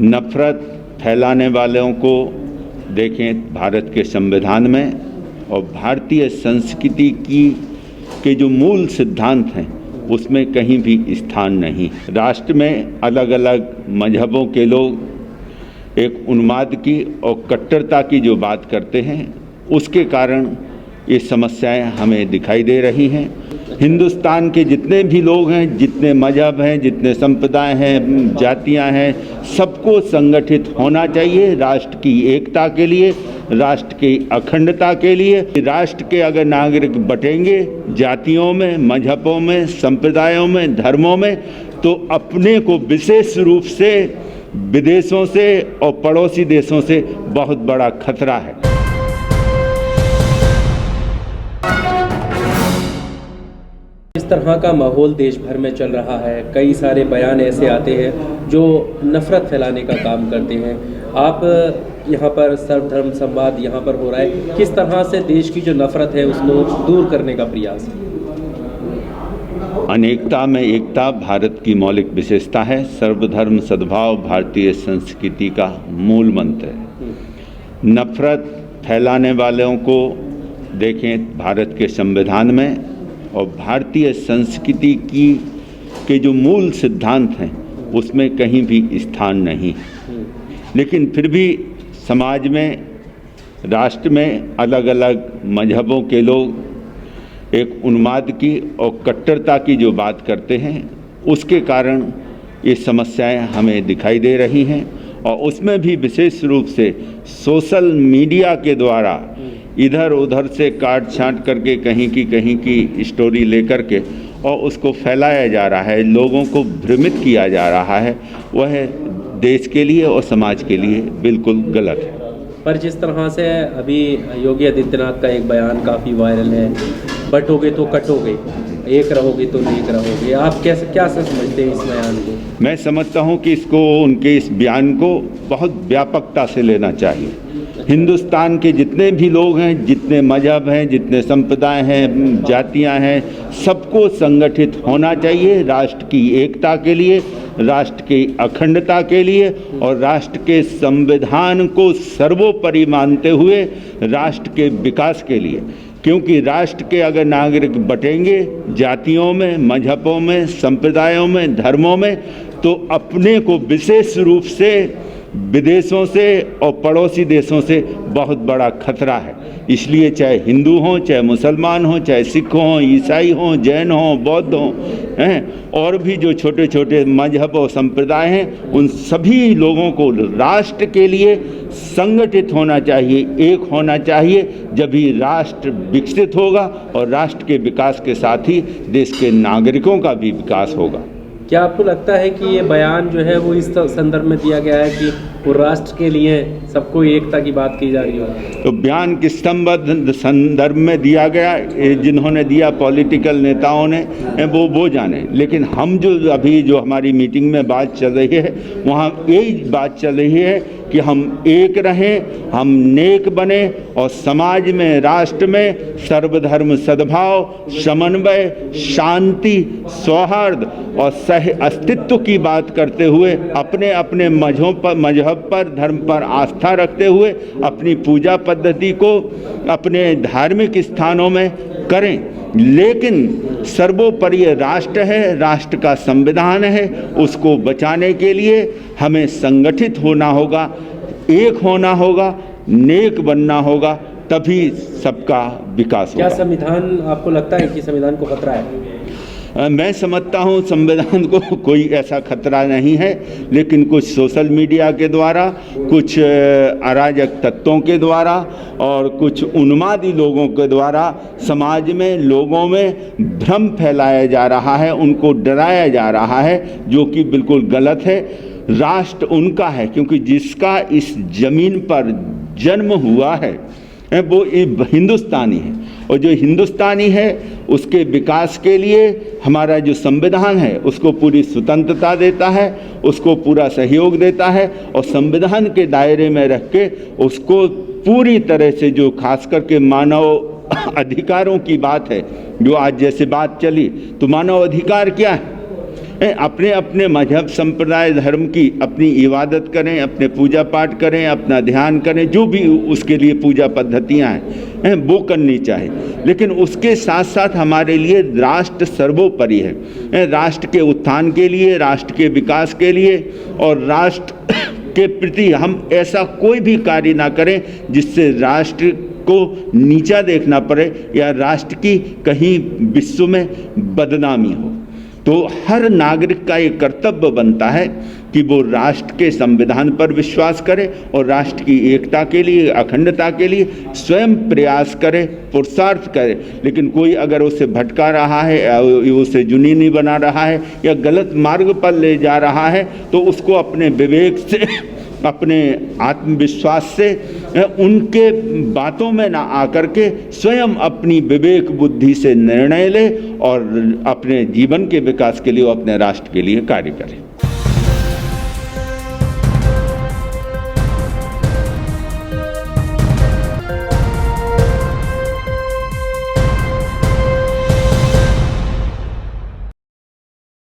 नफरत फैलाने वालों को देखें भारत के संविधान में और भारतीय संस्कृति के जो मूल सिद्धांत हैं उसमें कहीं भी स्थान नहीं। राष्ट्र में अलग अलग मजहबों के लोग एक उन्माद की और कट्टरता की जो बात करते हैं उसके कारण ये समस्याएं हमें दिखाई दे रही हैं। हिंदुस्तान के जितने भी लोग हैं, जितने मजहब हैं, जितने संप्रदाय हैं, जातियां हैं, सबको संगठित होना चाहिए राष्ट्र की एकता के लिए, राष्ट्र की अखंडता के लिए। राष्ट्र के अगर नागरिक बटेंगे जातियों में, मजहबों में, संप्रदायों में, धर्मों में, तो अपने को विशेष रूप से विदेशों से और पड़ोसी देशों से बहुत बड़ा खतरा है। इस तरह का माहौल देश भर में चल रहा है। कई सारे बयान ऐसे आते हैं जो नफरत फैलाने का काम करते हैं। आप यहाँ पर सर्वधर्म संवाद यहाँ पर हो रहा है, किस तरह से देश की जो नफरत है उसको दूर करने का प्रयास? अनेकता में एकता भारत की मौलिक विशेषता है। सर्वधर्म सद्भाव भारतीय संस्कृति का मूल मंत्र है। नफरत फैलाने वालों को देखें भारत के संविधान में और भारतीय संस्कृति के जो मूल सिद्धांत हैं उसमें कहीं भी स्थान नहीं। लेकिन फिर भी समाज में, राष्ट्र में अलग अलग मजहबों के लोग एक उन्माद की और कट्टरता की जो बात करते हैं उसके कारण ये समस्याएं हमें दिखाई दे रही हैं। और उसमें भी विशेष रूप से सोशल मीडिया के द्वारा इधर उधर से काट छांट करके कहीं की स्टोरी लेकर के और उसको फैलाया जा रहा है, लोगों को भ्रमित किया जा रहा है, वह देश के लिए और समाज के लिए बिल्कुल गलत है। पर जिस तरह से अभी योगी आदित्यनाथ का एक बयान काफ़ी वायरल है, बटोगे तो कटोगे, एक रहोगे तो नेक रहोगे, आप कैसे क्या समझते हैं इस बयान को? मैं समझता हूँ कि उनके इस बयान को बहुत व्यापकता से लेना चाहिए। हिंदुस्तान के जितने भी लोग हैं, जितने मजहब हैं, जितने संप्रदाय हैं, जातियां हैं, सबको संगठित होना चाहिए राष्ट्र की एकता के लिए, राष्ट्र की अखंडता के लिए और राष्ट्र के संविधान को सर्वोपरि मानते हुए राष्ट्र के विकास के लिए। क्योंकि राष्ट्र के अगर नागरिक बटेंगे जातियों में, मजहबों में, संप्रदायों में, धर्मों में, तो अपने को विशेष रूप से विदेशों से और पड़ोसी देशों से बहुत बड़ा खतरा है। इसलिए चाहे हिंदू हों, चाहे मुसलमान हों, चाहे सिख हों, ईसाई हों, जैन हों, बौद्ध हों, और भी जो छोटे छोटे मजहब और संप्रदाय हैं, उन सभी लोगों को राष्ट्र के लिए संगठित होना चाहिए, एक होना चाहिए। जब ही राष्ट्र विकसित होगा और राष्ट्र के विकास के साथ ही देश के नागरिकों का भी विकास होगा। क्या आपको लगता है कि ये बयान जो है वो इस संदर्भ में दिया गया है कि वो राष्ट्र के लिए सबको एकता की बात की जा रही है? तो बयान किस संदर्भ में दिया गया, जिन्होंने दिया पॉलिटिकल नेताओं ने, वो जाने। लेकिन हम जो अभी जो हमारी मीटिंग में बात चल रही है वहाँ यही बात चल रही है कि हम एक रहें, हम नेक बने और समाज में, राष्ट्र में सर्वधर्म सद्भाव, समन्वय, शांति, सौहार्द और सह अस्तित्व की बात करते हुए अपने अपने मजहब पर, धर्म पर आस्था रखते हुए अपनी पूजा पद्धति को अपने धार्मिक स्थानों में करें। लेकिन सर्वोपरि राष्ट्र है, राष्ट्र का संविधान है, उसको बचाने के लिए हमें संगठित होना होगा, एक होना होगा, नेक बनना होगा, तभी सबका विकास होगा। क्या संविधान, आपको लगता है कि संविधान को खतरा है? मैं समझता हूँ संविधान को कोई ऐसा खतरा नहीं है, लेकिन कुछ सोशल मीडिया के द्वारा, कुछ अराजक तत्वों के द्वारा और कुछ उन्मादी लोगों के द्वारा समाज में, लोगों में भ्रम फैलाया जा रहा है, उनको डराया जा रहा है, जो कि बिल्कुल गलत है। राष्ट्र उनका है, क्योंकि जिसका इस जमीन पर जन्म हुआ है वो हिंदुस्तानी है, और जो हिंदुस्तानी है उसके विकास के लिए हमारा जो संविधान है उसको पूरी स्वतंत्रता देता है, उसको पूरा सहयोग देता है और संविधान के दायरे में रख के उसको पूरी तरह से, जो खास करके मानव अधिकारों की बात है, जो आज जैसे बात चली, तो मानव अधिकार क्या है? अपने अपने मजहब संप्रदाय धर्म की अपनी इबादत करें, अपने पूजा पाठ करें, अपना ध्यान करें, जो भी उसके लिए पूजा पद्धतियाँ हैं वो करनी चाहिए। लेकिन उसके साथ साथ हमारे लिए राष्ट्र सर्वोपरि है। राष्ट्र के उत्थान के लिए, राष्ट्र के विकास के लिए और राष्ट्र के प्रति हम ऐसा कोई भी कार्य ना करें जिससे राष्ट्र को नीचा देखना पड़े या राष्ट्र की कहीं विश्व में बदनामी हो। तो हर नागरिक का ये कर्तव्य बनता है कि वो राष्ट्र के संविधान पर विश्वास करे और राष्ट्र की एकता के लिए, अखंडता के लिए स्वयं प्रयास करे, पुरुषार्थ करे। लेकिन कोई अगर उसे भटका रहा है, उसे जुनूनी बना रहा है या गलत मार्ग पर ले जा रहा है, तो उसको अपने विवेक से, अपने आत्मविश्वास से, उनके बातों में ना आकर के स्वयं अपनी विवेक बुद्धि से निर्णय ले और अपने जीवन के विकास के लिए, अपने राष्ट्र के लिए कार्य करें।